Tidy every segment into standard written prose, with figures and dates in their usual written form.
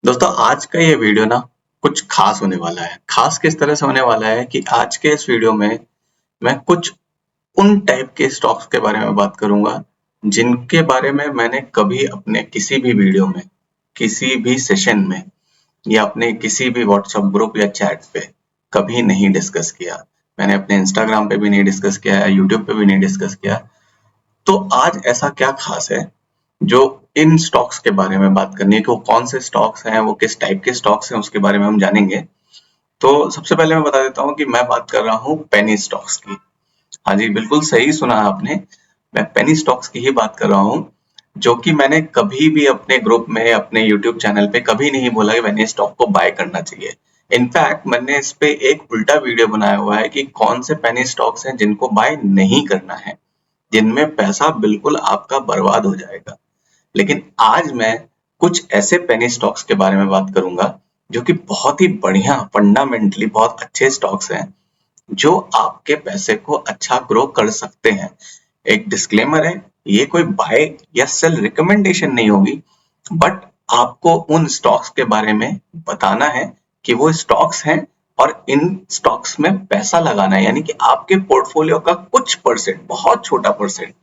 दोस्तों आज का ये वीडियो ना कुछ खास होने वाला है। खास किस तरह से होने वाला है कि आज के इस वीडियो में मैं कुछ उन टाइप के स्टॉक्स के बारे में बात करूंगा जिनके बारे में मैंने कभी अपने किसी भी वीडियो में, किसी भी सेशन में या अपने किसी भी व्हाट्सएप ग्रुप या चैट पे कभी नहीं डिस्कस किया। मैंने अपने इंस्टाग्राम पे भी नहीं डिस्कस किया है, यूट्यूब पे भी नहीं डिस्कस किया। तो आज ऐसा क्या खास है जो इन स्टॉक्स के बारे में बात करनी है कि वो कौन से स्टॉक्स हैं, वो किस टाइप के स्टॉक्स हैं, उसके बारे में हम जानेंगे। तो सबसे पहले मैं बता देता हूँ कि मैं बात कर रहा हूँ पेनी स्टॉक्स की। हाँ जी, बिल्कुल सही सुना आपने। मैं पेनी स्टॉक्स की ही बात कर रहा हूँ, जो कि मैंने कभी भी अपने ग्रुप में, अपने यूट्यूब चैनल पे कभी नहीं बोला कि पेनी स्टॉक को बाय करना चाहिए। इनफैक्ट मैंने इस पे एक उल्टा वीडियो बनाया हुआ है कि कौन से पेनी स्टॉक्स हैं जिनको बाय नहीं करना है, जिनमें पैसा बिल्कुल आपका बर्बाद हो जाएगा। लेकिन आज मैं कुछ ऐसे पेनी स्टॉक्स के बारे में बात करूंगा जो कि बहुत ही बढ़िया, फंडामेंटली बहुत अच्छे स्टॉक्स हैं जो आपके पैसे को अच्छा ग्रो कर सकते हैं। एक डिस्क्लेमर है, ये कोई बाय या सेल रिकमेंडेशन नहीं होगी, बट आपको उन स्टॉक्स के बारे में बताना है कि वो स्टॉक्स हैं और इन स्टॉक्स में पैसा लगाना है, यानी कि आपके पोर्टफोलियो का कुछ परसेंट, बहुत छोटा परसेंट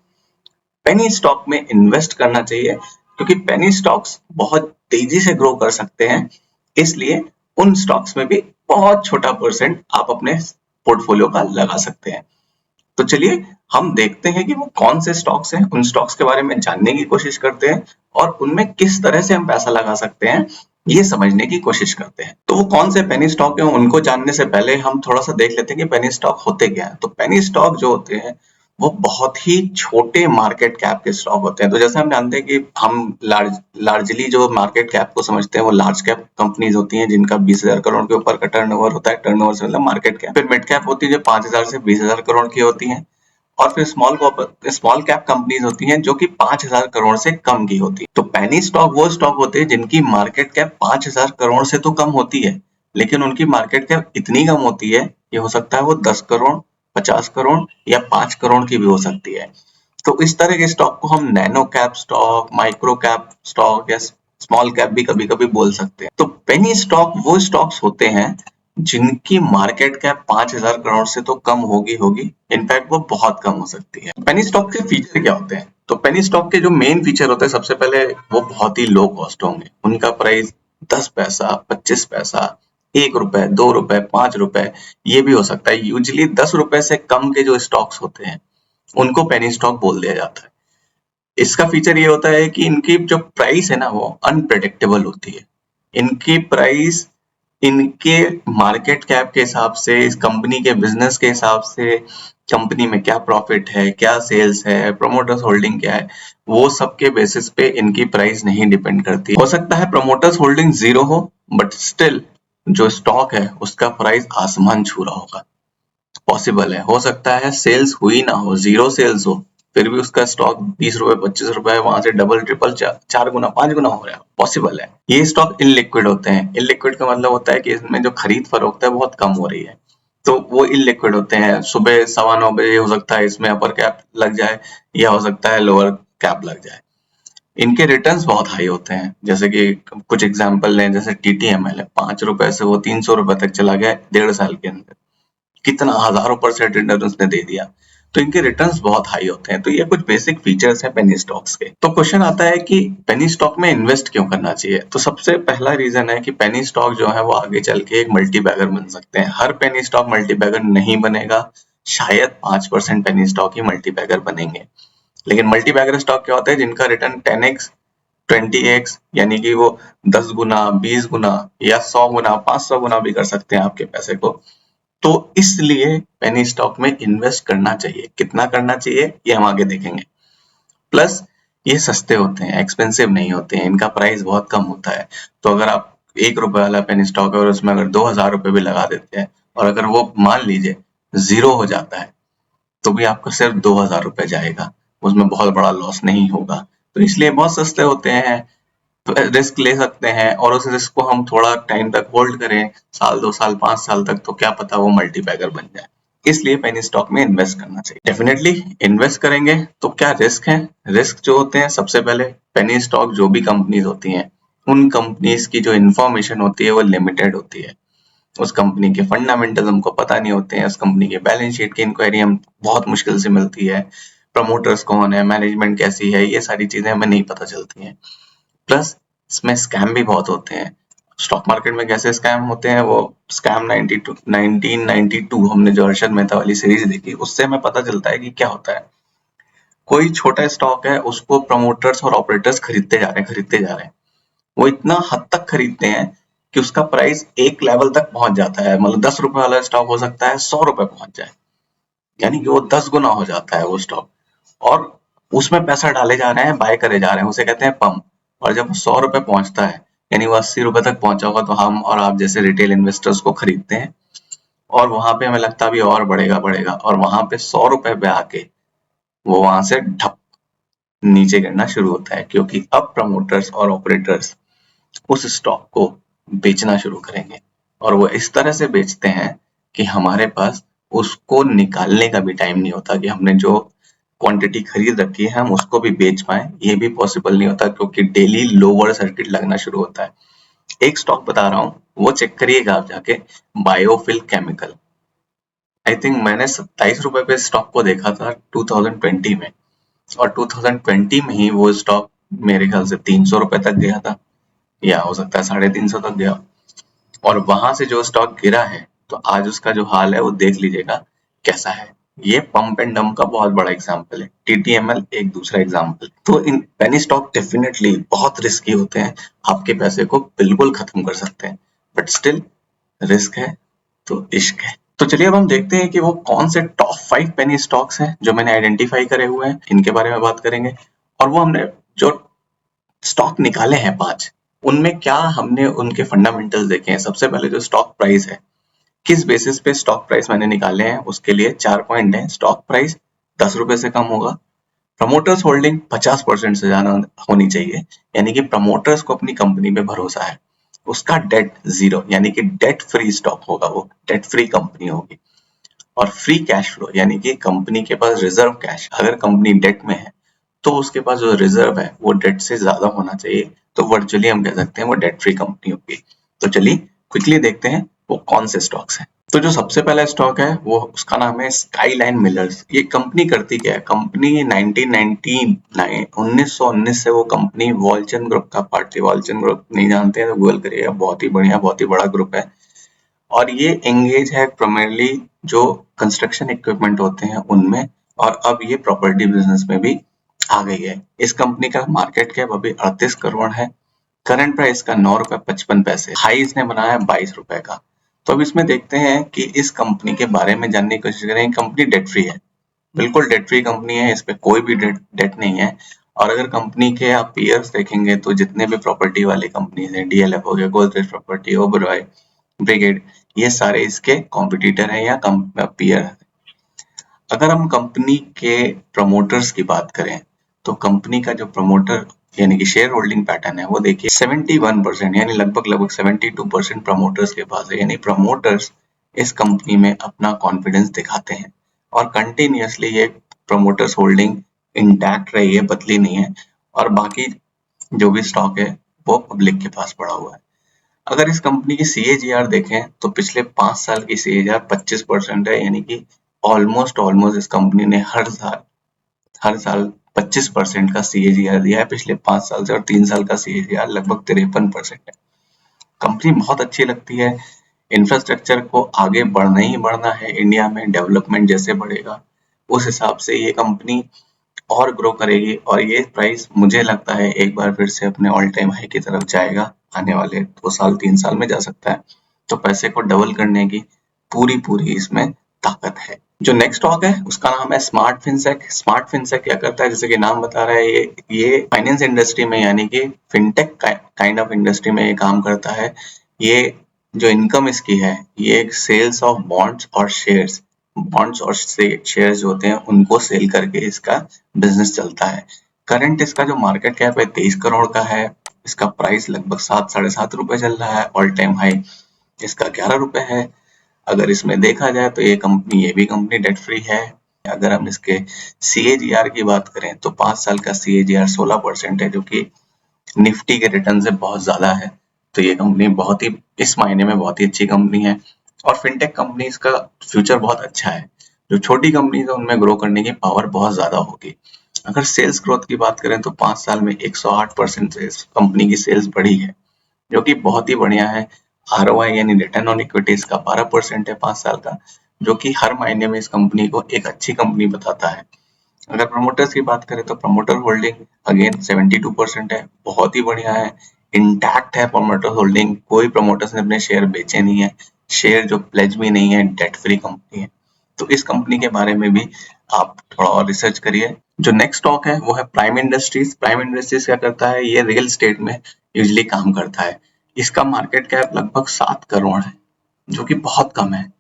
पेनी स्टॉक में इन्वेस्ट करना चाहिए, क्योंकि पेनी स्टॉक्स बहुत तेजी से ग्रो कर सकते हैं। इसलिए उन स्टॉक्स में भी बहुत छोटा परसेंट आप अपने पोर्टफोलियो का लगा सकते हैं। तो चलिए हम देखते हैं कि वो कौन से स्टॉक्स हैं, उन स्टॉक्स के बारे में जानने की कोशिश करते हैं और उनमें किस तरह से हम पैसा लगा सकते हैं ये समझने की कोशिश करते हैं। तो वो कौन से पेनी स्टॉक हैं उनको जानने से पहले हम थोड़ा सा देख लेते हैं कि पेनी स्टॉक होते क्या है। तो पेनी स्टॉक जो होते हैं वो बहुत ही छोटे मार्केट कैप के स्टॉक होते हैं। तो जैसे हम जानते हैं कि हम लार्जली जो मार्केट कैप को समझते हैं वो लार्ज कैप कंपनीज होती हैं जिनका 20,000 करोड़ के ऊपर का टर्नओवर होता है। टर्नओवर से मतलब मार्केट कैप। फिर मिड कैप होती है जो 5,000 से 20,000 करोड़ की होती है, और फिर स्मॉल कैप कंपनीज होती हैं जो कि 5,000 करोड़ से कम की होती है। तो पेनी स्टॉक वो स्टॉक होते हैं जिनकी मार्केट कैप 5,000 करोड़ से तो कम होती है, लेकिन उनकी मार्केट कैप इतनी कम होती है कि हो सकता है वो 10 करोड़, 50 करोड़ या 5 करोड़ की भी हो सकती है। तो इस तरह के स्टॉक को हम nano cap stock, micro cap stock या स्मॉल कैप भी कभी कभी बोल सकते हैं। तो पेनी स्टॉक वो स्टॉक्स होते हैं जिनकी मार्केट कैप 5,000 करोड़ से तो कम होगी, इनफैक्ट वो बहुत कम हो सकती है। पेनी स्टॉक के फीचर क्या होते हैं? तो पेनी स्टॉक के जो मेन फीचर होते हैं, सबसे पहले वो बहुत ही लो कॉस्ट होंगे। उनका प्राइस 10 पैसा, 25 पैसा, 1 रुपए, 2 रुपए, 5 रुपए ये भी हो सकता है। यूजुअली 10 रुपए से कम के जो स्टॉक्स होते हैं उनको पेनी स्टॉक बोल दिया जाता है। इसका फीचर ये होता है कि इनकी जो प्राइस है ना वो अनप्रेडिक्टेबल होती है। इनकी प्राइस इनके मार्केट कैप के हिसाब से, इस कंपनी के बिजनेस के हिसाब से, कंपनी में क्या प्रॉफिट है, क्या सेल्स है, प्रोमोटर्स होल्डिंग क्या है, वो सब के बेसिस पे इनकी प्राइस नहीं डिपेंड करती। हो सकता है प्रोमोटर्स होल्डिंग जीरो हो, बट स्टिल जो स्टॉक है उसका प्राइस आसमान छू रहा होगा। पॉसिबल है। हो सकता है सेल्स हुई ना हो, जीरो सेल्स हो, फिर भी उसका स्टॉक 20 रुपए, 25 रुपए वहां से डबल, ट्रिपल, 4 गुना, 5 गुना हो रहा है। पॉसिबल है। ये स्टॉक इनलिक्विड होते हैं। इनलिक्विड का मतलब होता है कि इसमें जो खरीद फरोख्त है बहुत कम हो रही है, तो वो इनलिक्विड होते हैं। सुबह 9:15 हो सकता है इसमें अपर कैप लग जाए या हो सकता है लोअर कैप लग जाए। इनके रिटर्न्स बहुत हाई होते हैं, जैसे कि कुछ एग्जांपल लें, जैसे टीटीएमएल है, 5 रुपए से वो 300 रुपए तक चला गया 1.5 साल के अंदर। कितना हजारों परसेंट रिटर्न उसने दे दिया। तो इनके रिटर्न्स बहुत हाई होते हैं। तो ये कुछ बेसिक फीचर्स हैं पेनी स्टॉक्स के। तो क्वेश्चन आता है कि पेनी स्टॉक में इन्वेस्ट क्यों करना चाहिए? तो सबसे पहला रीजन है कि पेनी स्टॉक जो है वो आगे चल के एक मल्टी बैगर बन सकते हैं। हर पेनी स्टॉक मल्टी बैगर नहीं बनेगा, शायद 5% पेनी स्टॉक ही मल्टी बैगर बनेंगे। लेकिन मल्टी बैगर स्टॉक क्या होते हैं जिनका रिटर्न 10x, 20x, यानी कि वो 10 गुना, 20 गुना या 100 गुना, 500 गुना भी कर सकते हैं आपके पैसे को। तो इसलिए पेनी स्टॉक में इन्वेस्ट करना चाहिए। कितना करना चाहिए ये हम आगे देखेंगे। प्लस ये सस्ते होते हैं, एक्सपेंसिव नहीं होते हैं, इनका प्राइस बहुत कम होता है। तो अगर आप 1 रुपए वाला पेनी स्टॉक है और उसमें अगर 2,000 रुपए भी लगा देते हैं और अगर वो मान लीजिए जीरो हो जाता है तो भी आपका सिर्फ 2,000 रुपए जाएगा, उसमें बहुत बड़ा लॉस नहीं होगा। तो इसलिए बहुत सस्ते होते हैं। तो रिस्क ले सकते हैं और उस रिस्क को हम थोड़ा टाइम तक होल्ड करें, साल, 2 साल, 5 साल तक, तो क्या पता वो मल्टीबैगर बन जाए। इसलिए पेनी स्टॉक में इन्वेस्ट करना चाहिए। डेफिनेटली इन्वेस्ट करेंगे तो क्या रिस्क है? रिस्क जो होते हैं, सबसे पहले पेनी स्टॉक जो भी कंपनीज होती हैं उन कंपनीज की जो इंफॉर्मेशन होती है वो लिमिटेड होती है। उस कंपनी के फंडामेंटल हमको पता नहीं होते हैं, उस कंपनी के बैलेंस शीट की इंक्वायरी हम बहुत मुश्किल से मिलती है, प्रमोटर्स कौन है, मैनेजमेंट कैसी है, ये सारी चीजें हमें नहीं पता चलती हैं। प्लस इसमें स्कैम भी बहुत होते हैं। स्टॉक मार्केट में कैसे स्कैम होते हैं, वो स्कैम 1992 हमने जो अर्शद मेहता वाली सीरीज देखी उससे हमें पता चलता है कि क्या होता है। कोई छोटा स्टॉक है, उसको प्रमोटर्स और ऑपरेटर्स खरीदते जा रहे हैं। वो इतना हद तक खरीदते हैं कि उसका प्राइस एक लेवल तक पहुंच जाता है, मतलब 10 रुपए वाला स्टॉक हो सकता है 100 रुपए पहुंच जाए, यानी कि वो 10 गुना हो जाता है वो स्टॉक। और उसमें पैसा डाले जा रहे हैं, बाय करे जा रहे हैं, उसे कहते हैं पंप। और जब 100 रुपए पहुंचता है, यानी वो 80 रुपए तक पहुंचा होगा, तो हम और आप जैसे रिटेल इन्वेस्टर्स को खरीदते हैं और वहां पे हमें लगता भी और बढ़ेगा बढ़ेगा, और वहां पे 100 रुपए पे आके वो वहां से ढप नीचे गिरना शुरू होता है, क्योंकि अब प्रमोटर्स और ऑपरेटर्स उस स्टॉक को बेचना शुरू करेंगे। और वो इस तरह से बेचते हैं कि हमारे पास उसको निकालने का भी टाइम नहीं होता, कि हमने जो क्वांटिटी खरीद रखी है हम उसको भी बेच पाए, ये भी पॉसिबल नहीं होता, क्योंकि डेली लोअर सर्किट लगना शुरू होता है। एक स्टॉक बता रहा हूँ, वो चेक करिएगा आप जाके, बायोफिल केमिकल। आई थिंक मैंने 27 रुपए पे स्टॉक को देखा था 2020 में, और 2020 में ही वो स्टॉक मेरे ख्याल से 300 रुपए तक गया था, या हो सकता है 350 तक गया। और वहां से जो स्टॉक गिरा है, तो आज उसका जो हाल है वो देख लीजिएगा कैसा है। ये पंप एंड डंप का बहुत बड़ा एग्जांपल है, टीटीएमएल एक दूसरा एग्जांपल। तो इन पेनी स्टॉक डेफिनेटली बहुत रिस्की होते हैं, आपके पैसे को बिल्कुल खत्म कर सकते हैं, बट स्टिल रिस्क है तो इश्क है। तो चलिए अब हम देखते हैं कि वो कौन से टॉप 5 पेनी स्टॉक्स हैं जो मैंने आइडेंटिफाई करे हुए हैं, इनके बारे में बात करेंगे। और वो हमने जो स्टॉक निकाले हैं 5, उनमें क्या हमने उनके फंडामेंटल्स देखे हैं। सबसे पहले जो स्टॉक प्राइस है, किस बेसिस पे स्टॉक प्राइस मैंने निकाले हैं, उसके लिए 4 पॉइंट हैं। स्टॉक प्राइस 10 रुपए से कम होगा, प्रमोटर्स होल्डिंग 50% से ज्यादा होनी चाहिए, यानी कि प्रमोटर्स को अपनी कंपनी पे भरोसा है, उसका डेट 0, यानी कि डेट फ्री स्टॉक होगा, वो डेट फ्री कंपनी होगी। और फ्री कैश फ्लो, यानी कि कंपनी के पास रिजर्व कैश, अगर कंपनी डेट में है तो उसके पास जो रिजर्व है वो डेट से ज्यादा होना चाहिए, तो वर्चुअली हम कह सकते हैं वो डेट फ्री कंपनी होगी। तो चलिए क्विकली देखते हैं वो कौन से स्टॉक्स हैं। तो जो सबसे पहला स्टॉक है वो, उसका नाम है स्काईलाइन मिलर्स। ये कंपनी करती क्या है, कंपनी 1919 से वो कंपनी वॉल्चन ग्रुप का पार्ट थी। वॉल्चन ग्रुप नहीं जानते हैं तो गूगल करिएगा, बहुत ही बढ़िया, बहुत ही बड़ा ग्रुप है। और ये एंगेज है प्राइमरली जो कंस्ट्रक्शन इक्विपमेंट होते हैं उनमें, और अब ये प्रॉपर्टी बिजनेस में भी आ गई है। इस कंपनी का मार्केट कैप अभी 38 करोड़ है, करंट प्राइस का 9 रुपए 55 पैसे, हाई इसने बनाया है 22 रुपए का। तो अब इसमें देखते हैं कि इस कंपनी के बारे में जानने की कोशिश करें। कंपनी डेट फ्री है, बिल्कुल डेट फ्री कंपनी है, इस पे कोई भी डेट नहीं है। और अगर कंपनी के आप पीयर्स देखेंगे तो जितने भी प्रॉपर्टी वाली कंपनीज हैं, डीएलएफ हो गया, गोदरेज प्रॉपर्टी, ओबरॉय, ब्रिगेड, ये सारे इसके कॉम्पिटिटर हैं या पीयर हैं। अगर हम कंपनी के प्रमोटर्स की बात करें, तो कंपनी का जो प्रमोटर यानी कि शेयर होल्डिंग पैटर्न है वो देखिए 71%, यानी लगभग 72% प्रमोटर्स के पास है, यानी प्रमोटर्स इस कंपनी में अपना कॉन्फिडेंस दिखाते हैं, और कंटिन्यूअसली ये प्रमोटर्स होल्डिंग इंटैक्ट रही है, बदली नहीं है। और बाकी जो भी स्टॉक है वो पब्लिक के पास पड़ा हुआ है। अगर इस कंपनी की CAGR देखें तो पिछले 5 साल की CAGR 25% है, यानी कि ऑलमोस्ट इस कंपनी ने हर साल 25% का CAGR दिया है पिछले 5 साल से, और 3 साल का CAGR लगभग 53% है। कंपनी बहुत अच्छी लगती है। इंफ्रास्ट्रक्चर को आगे बढ़ना ही बढ़ना है इंडिया में, डेवलपमेंट जैसे बढ़ेगा उस हिसाब से ये कंपनी और ग्रो करेगी, और ये प्राइस मुझे लगता है एक बार फिर से अपने ऑल टाइम हाई की तरफ जाएगा, आने वाले 2 साल 3 साल में जा सकता है। तो पैसे को डबल करने की पूरी इसमें ताकत है। जो नेक्स्ट स्टॉक है उसका नाम है स्मार्ट फिनसेक। स्मार्ट फिनसेक क्या करता है, जैसे कि नाम बता रहा है, ये फाइनेंस इंडस्ट्री में यानी कि फिनटेक काइंड ऑफ इंडस्ट्री में ये काम करता है। ये जो इनकम इसकी है, ये सेल्स ऑफ बॉन्ड्स और शेयर्स जो होते हैं उनको सेल करके इसका बिजनेस चलता है। करंट इसका जो मार्केट कैप है 23 करोड़ का है, इसका प्राइस लगभग 7-7.5 रुपए चल रहा है, ऑल टाइम हाई इसका 11 रुपए है। अगर इसमें देखा जाए तो ये भी कंपनी डेट फ्री है। अगर हम इसके CAGR की बात करें तो 5 साल का CAGR 16% है, जो कि निफ्टी के रिटर्न से बहुत ज्यादा है। तो ये कंपनी बहुत ही इस मायने में बहुत ही अच्छी कंपनी है और फिनटेक कंपनीज का फ्यूचर बहुत अच्छा है। जो छोटी कंपनीज है उनमें ग्रो करने की पावर बहुत ज्यादा होगी। अगर सेल्स ग्रोथ की बात करें तो 5 साल में 108% से इस कंपनी की सेल्स बढ़ी है, जो कि बहुत ही बढ़िया है। ROI यानी रिटर्न ऑन इक्विटी इसका 12% है 5 साल का, जो कि हर महीने में इस कंपनी को एक अच्छी कंपनी बताता है। अगर प्रमोटर्स की बात करें तो प्रमोटर होल्डिंग अगेन 72% है, बहुत ही बढ़िया है। इंटैक्ट है प्रमोटर होल्डिंग, कोई प्रमोटर्स ने अपने शेयर बेचे नहीं है, शेयर जो प्लेज भी नहीं है, डेट फ्री कंपनी है। तो इस कंपनी के बारे में भी आप थोड़ा और रिसर्च करिए। जो नेक्स्ट स्टॉक है वो है प्राइम इंडस्ट्रीज। प्राइम इंडस्ट्रीज क्या करता है, ये रियल एस्टेट में यूजली काम करता है। इसका मार्केट कैप लगभग 7 करोड़ है, जो कि बहुत कम है,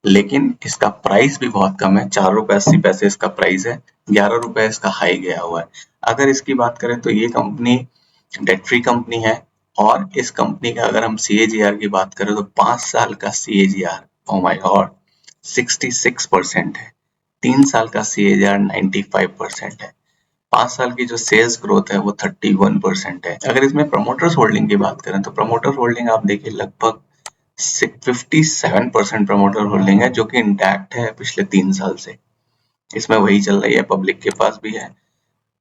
लेकिन इसका प्राइस भी बहुत कम है। 4 रुपए 80 पैसे इसका प्राइस है, 11 रुपए इसका हाई गया हुआ है। अगर इसकी बात करें तो ये कंपनी डेट फ्री कंपनी है और इस कंपनी का अगर हम CAGR की बात करें तो 5 साल का CAGR, ओ माय गॉड, 66% है। 3 साल का CAGR 95% है। 5 साल की जो सेल्स ग्रोथ है वो 31% है। अगर इसमें प्रमोटर्स होल्डिंग की बात करें तो प्रमोटर्स होल्डिंग आप देखिए लगभग 57% प्रमोटर होल्डिंग है, जो कि इंटैक्ट है पिछले 3 साल से। इसमें वही चल रही है, पब्लिक के पास भी है,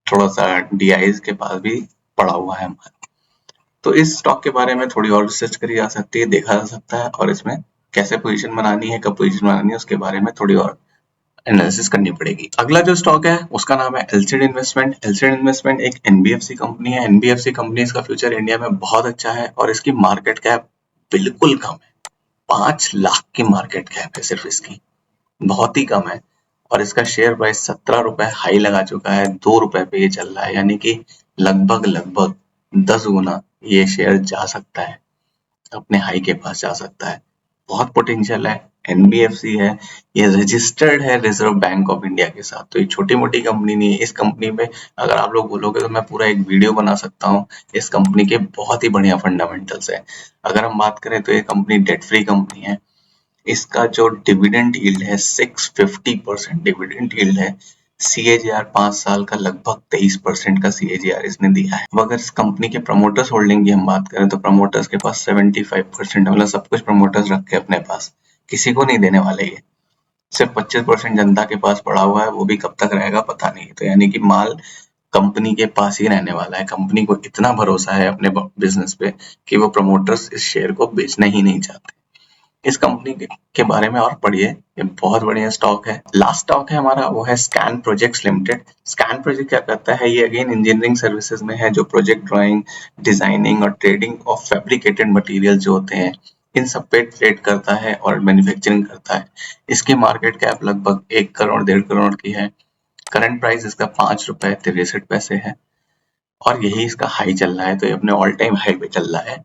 थोड़ा सा DIs के पास भी पड़ा हुआ है हमारा। तो इस स्टॉक के बारे में थोड़ी और रिसर्च करी जा सकती है, देखा जा सकता है, और इसमें कैसे पोजीशन बनानी है, कब पोजीशन बनानी है, उसके बारे में थोड़ी और एनालिसिस करनी पड़ेगी। अगला जो स्टॉक है उसका नाम है एलसीड इन्वेस्टमेंट। एलसीड इन्वेस्टमेंट एक NBFC कंपनी है। NBFC कंपनीज का फ्यूचर इंडिया में बहुत अच्छा है और इसकी मार्केट कैप बिल्कुल कम है। 5 लाख की मार्केट कैप है सिर्फ इसकी, बहुत ही कम है। और इसका शेयर प्राइस 17 रुपए हाई लगा चुका है, 2 रुपए पे ये चल रहा है, यानी कि लगभग लगभग 10 गुना ये शेयर जा सकता है, अपने हाई के पास जा सकता है। बहुत पोटेंशियल है, NBFC है, ये रजिस्टर्ड है रिजर्व बैंक ऑफ इंडिया के साथ, तो ये छोटी मोटी कंपनी नहीं है। इस कंपनी में अगर आप लोग बोलोगे तो मैं पूरा एक वीडियो बना सकता हूँ। इस कंपनी के बहुत ही बढ़िया फंडामेंटल्स है। अगर हम बात करें तो ये कंपनी डेट फ्री कंपनी है। इसका जो डिविडेंड यील्ड है 650% डिविडेंड यील्ड है। CAGR 5 साल का लगभग 23% का CAGR इसने दिया है। अगर इस कंपनी के प्रमोटर्स होल्डिंग की हम बात करें तो प्रमोटर्स के पास 75%, मतलब सब कुछ प्रमोटर्स रखे अपने पास, किसी को नहीं देने वाले ये। सिर्फ 25% जनता के पास पड़ा हुआ है, वो भी कब तक रहेगा पता नहीं। तो यानी कि माल कंपनी के पास ही रहने वाला है। कंपनी को इतना भरोसा है अपने बिजनेस पे कि वो प्रमोटर्स इस शेयर को बेचना ही नहीं चाहते। इस कंपनी के बारे में और पढ़िए, ये बहुत बढ़िया स्टॉक है। लास्ट स्टॉक है हमारा वो है scan projects limited. Scan project क्या करता है, ये अगेन इंजीनियरिंग सर्विसेज में है, जो प्रोजेक्ट ड्राइंग, डिजाइनिंग और ट्रेडिंग ऑफ फैब्रिकेटेड मटेरियल जो होते हैं इन सब पे ट्रेड करता है और मैन्युफैक्चरिंग करता है। इसकी मार्केट कैप लगभग 1 करोड़ 1.5 करोड़ की है। करंट प्राइस इसका 5 रुपए 63 पैसे है और यही इसका हाई चल रहा है, तो ये अपने ऑल टाइम हाई पे चल रहा है।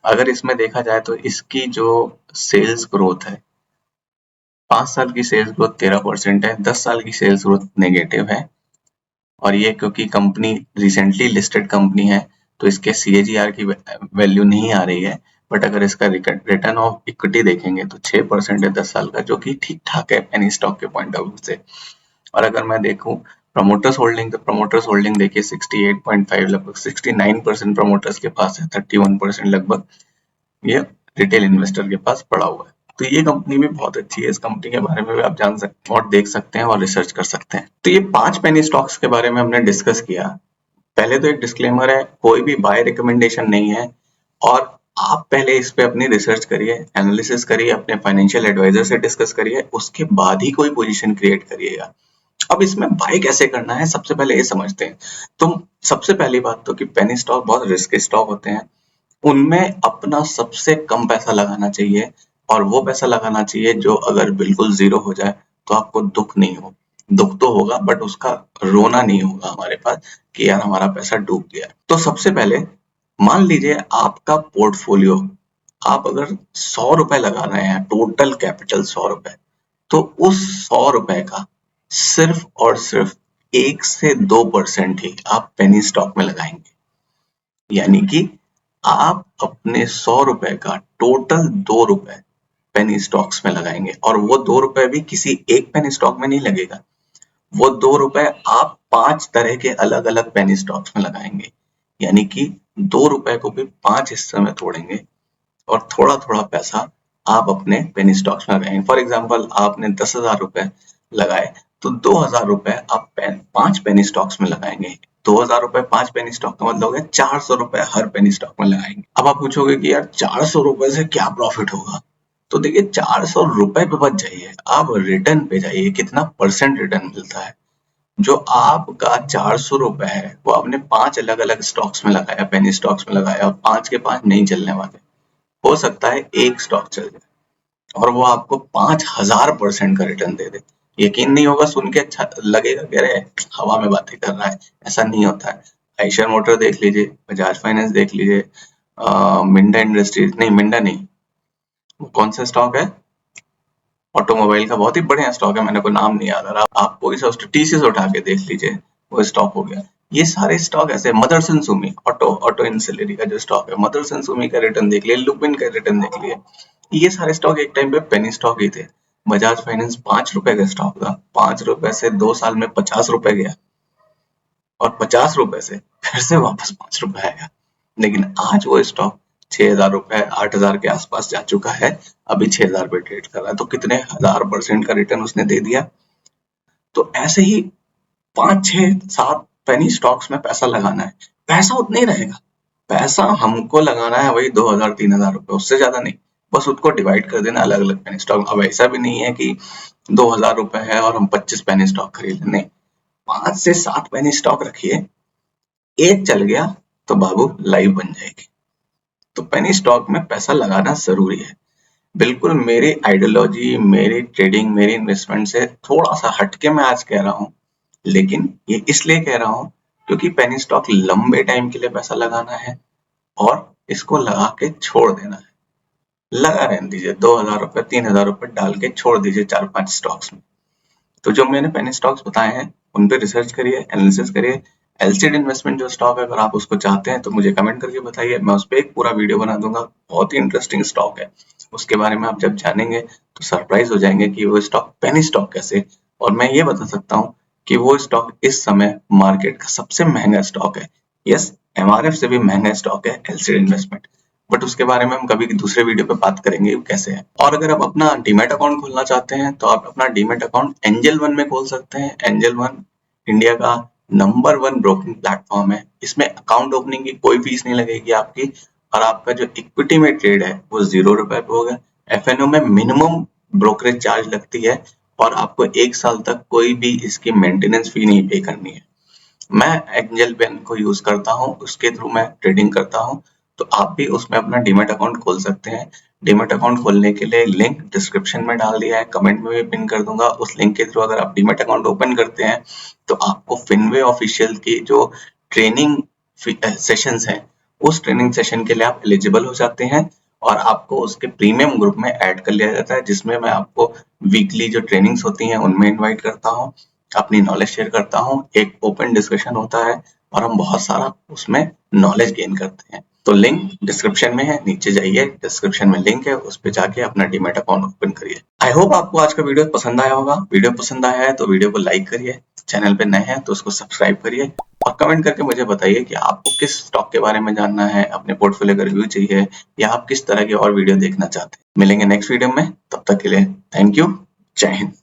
अगर इसमें देखा जाए तो इसकी जो सेल्स ग्रोथ है, 5 साल की सेल्स ग्रोथ 13% है, 10 साल की सेल्स ग्रोथ नेगेटिव है। और ये क्योंकि कंपनी रिसेंटली लिस्टेड कंपनी है तो इसके CAGR की वैल्यू नहीं आ रही है। बट अगर इसका रिटर्न ऑफ इक्विटी देखेंगे तो 6% है 10 साल का, जो कि ठीक ठाक है पेनी स्टॉक के पॉइंट ऑफ व्यू से। और अगर मैं देखूं प्रमोटर्स होल्डिंग, तो प्रमोटर्स होल्डिंग देखिए 68.5, लगभग 69% प्रमोटर्स के पास है, 31% लगभग ये रिटेल इन्वेस्टर के पास पड़ा हुआ है। तो ये कंपनी भी बहुत अच्छी है। इस कंपनी के बारे में भी आप जान सकते हैं और देख सकते हैं और रिसर्च कर सकते हैं। तो ये 5 पेनी स्टॉक्स के बारे में हमने डिस्कस किया। पहले तो एक डिस्क्लेमर है, कोई भी बाय रिकमेंडेशन नहीं है और आप पहले इस पे अपनी रिसर्च करिए, एनालिसिस करिए, अपने फाइनेंशियल एडवाइजर से डिस्कस करिए, उसके बाद ही कोई पोजीशन क्रिएट करिएगा। अब इसमें बाय कैसे करना है सबसे पहले ये समझते हैं। तो सबसे पहली बात तो कि पेनी स्टॉक बहुत रिस्की स्टॉक होते हैं, उनमें अपना सबसे कम पैसा लगाना चाहिए और वो पैसा लगाना चाहिए जो अगर बिल्कुल जीरो हो जाए तो आपको दुख नहीं हो। दुख तो होगा बट उसका रोना नहीं होगा हमारे पास कि यार हमारा पैसा डूब गया। तो सबसे पहले मान लीजिए आपका पोर्टफोलियो, आप अगर 100 रुपए लगा रहे हैं, टोटल कैपिटल 100 रुपए, तो उस 100 रुपए का सिर्फ और सिर्फ 1 से 2% ही आप पेनी स्टॉक में लगाएंगे। यानी कि आप अपने 100 रुपए का टोटल 2 रुपए पेनी स्टॉक्स में लगाएंगे और वो 2 रुपए भी किसी एक पेनी स्टॉक में नहीं लगेगा। वो 2 रुपए आप 5 तरह के अलग अलग पेनी स्टॉक्स में लगाएंगे। यानी कि ₹2 को भी 5 हिस्सों में तोड़ेंगे और थोड़ा थोड़ा पैसा आप अपने पेनी स्टॉक्स में लगाएंगे। फॉर एग्जाम्पल आपने ₹10,000 लगाए तो ₹2,000 आप 5 पेनी स्टॉक्स में लगाएंगे। ₹2,000 5 पेनी स्टॉक का मतलब हो गया ₹400 हर पेनी स्टॉक में लगाएंगे। अब आप पूछोगे कि यार ₹400 से क्या प्रॉफिट होगा? तो देखिए ₹400 पे बच जाइए, आप रिटर्न पे जाइए, कितना परसेंट रिटर्न मिलता है। जो आपका ₹400 है वो आपने 5 अलग अलग स्टॉक्स में लगाया, पेनी स्टॉक्स में लगाया और 5 के 5 नहीं चलने वाले। हो सकता है एक स्टॉक चल जाए और वो आपको 5000% का रिटर्न दे दे। यकीन नहीं होगा, सुन के अच्छा लगेगा कि अरे हवा में बातें कर रहा है, ऐसा नहीं होता है। आयशर मोटर देख लीजिए, बजाज फाइनेंस देख लीजिए, मिंडा इंडस्ट्रीज, नहीं मिंडा नहीं, वो कौन सा स्टॉक है, ऑटोमोबाइल का बहुत ही बढ़िया स्टॉक है, मैंने को नाम नहीं याद आ रहा, आप कोई सा टीसीएस उठा के देख लीजिए, वो स्टॉक हो गया। ये सारे स्टॉक ऐसे, मदरसन सुमी, ऑटो इंसुलेरी का जो स्टॉक है, मदरसन सुमी का रिटर्न देख लिए, लुपिन का रिटर्न देख लिए। ये सारे स्टॉक एक टाइम पे पेनी स्टॉक ही थे। बजाज फाइनेंस ₹5 का स्टॉक था, ₹5 से 2 साल में ₹50 गया और ₹50 से फिर से वापस ₹5 आएगा। लेकिन आज वो स्टॉक ₹6,000 8,000 के आसपास जा चुका है, अभी 6,000 पे ट्रेड कर रहा है, तो कितने 1000% का रिटर्न उसने दे दिया। तो ऐसे ही 5 6 7 पेनी स्टॉक्स में पैसा लगाना है, पैसा उतना ही रहेगा, पैसा हमको लगाना है वही 2,000 ₹3,000, उससे ज्यादा नहीं। बस उसको डिवाइड कर देना अलग अलग पेनी स्टॉक। अब ऐसा भी नहीं है कि ₹2,000 है और हम 25 पेनी स्टॉक खरीद लें, नहीं, 5 से 7 पेनी स्टॉक रखिए, एक चल गया तो बाबू लाइफ बन जाएगी। तो पेनी स्टॉक में पैसा लगाना जरूरी है। बिल्कुल मेरी आइडियोलॉजी, मेरी ट्रेडिंग, मेरी इन्वेस्टमेंट से थोड़ा सा हटके मैं आज कह रहा हूँ, लेकिन ये इसलिए कह रहा हूँ क्योंकि पेनी स्टॉक लंबे टाइम के लिए पैसा लगाना है और इसको लगा के छोड़ देना है। लगा रहने दीजिए, ₹2,000 ₹3,000 डाल के छोड़ दीजिए 4-5 स्टॉक्स में। तो जो मैंने पेनी स्टॉक्स बताए हैं उन पे रिसर्च करिए, एनालिसिस करिए। एलसीडी इन्वेस्टमेंट जो स्टॉक है, अगर आप उसको चाहते हैं तो मुझे कमेंट करके बताइए, मैं उस पर एक पूरा वीडियो बना दूंगा। बहुत ही इंटरेस्टिंग स्टॉक है, उसके बारे में आप जब जानेंगे तो सरप्राइज हो जाएंगे कि वो स्टॉक पेनी स्टॉक कैसे। और मैं ये बता सकता हूँ कि वो स्टॉक इस समय मार्केट का सबसे महंगा स्टॉक है। यस, एमआरएफ से भी महंगा स्टॉक है एलसीडी इन्वेस्टमेंट, बट उसके बारे में हम कभी दूसरे वीडियो पे बात करेंगे कैसे है। और अगर आप अपना डीमैट अकाउंट खोलना चाहते हैं तो आप अपना डीमैट अकाउंट एंजल वन में खोल सकते हैं। एंजल वन इंडिया का नंबर 1 ब्रोकिंग प्लेटफॉर्म है। इसमें अकाउंट ओपनिंग की कोई फीस नहीं लगेगी आपकी और आपका जो इक्विटी में ट्रेड है वो ₹0 पे होगा। एफएनओ में मिनिमम ब्रोकरेज चार्ज लगती है और आपको 1 साल तक कोई भी इसकी मेंटेनेंस फी नहीं पे करनी है। मैं एंजल पेन को यूज करता हूँ, उसके थ्रू मैं ट्रेडिंग करता हूँ, तो आप भी उसमें अपना डीमैट अकाउंट खोल सकते हैं। डीमैट अकाउंट खोलने के लिए लिंक डिस्क्रिप्शन में डाल दिया है, कमेंट में भी पिन कर दूंगा। उस लिंक के थ्रू अगर आप डीमैट अकाउंट ओपन करते हैं तो आपको फिनवे ऑफिशियल की जो ट्रेनिंग सेशंस हैं, उस ट्रेनिंग सेशन के लिए आप एलिजिबल हो जाते हैं और आपको उसके प्रीमियम ग्रुप में ऐड कर लिया जाता है, जिसमें मैं आपको वीकली जो ट्रेनिंग्स होती हैं उनमें इनवाइट करता हूँ, अपनी नॉलेज शेयर करता हूँ, एक ओपन डिस्कशन होता है और हम बहुत सारा उसमें नॉलेज गेन करते हैं। तो लिंक डिस्क्रिप्शन में है, नीचे जाइए, डिस्क्रिप्शन में लिंक है, उस पे जाके अपना डीमैट अकाउंट ओपन करिए। आई होप आपको आज का वीडियो पसंद आया होगा। वीडियो पसंद आया है तो वीडियो को लाइक करिए, चैनल पे नए हैं तो उसको सब्सक्राइब करिए और कमेंट करके मुझे बताइए कि आपको किस स्टॉक के बारे में जानना है, अपने पोर्टफोलियो का रिव्यू चाहिए या आप किस तरह की और वीडियो देखना चाहते हैं। मिलेंगे नेक्स्ट वीडियो में, तब तक के लिए थैंक यू, जय हिंद।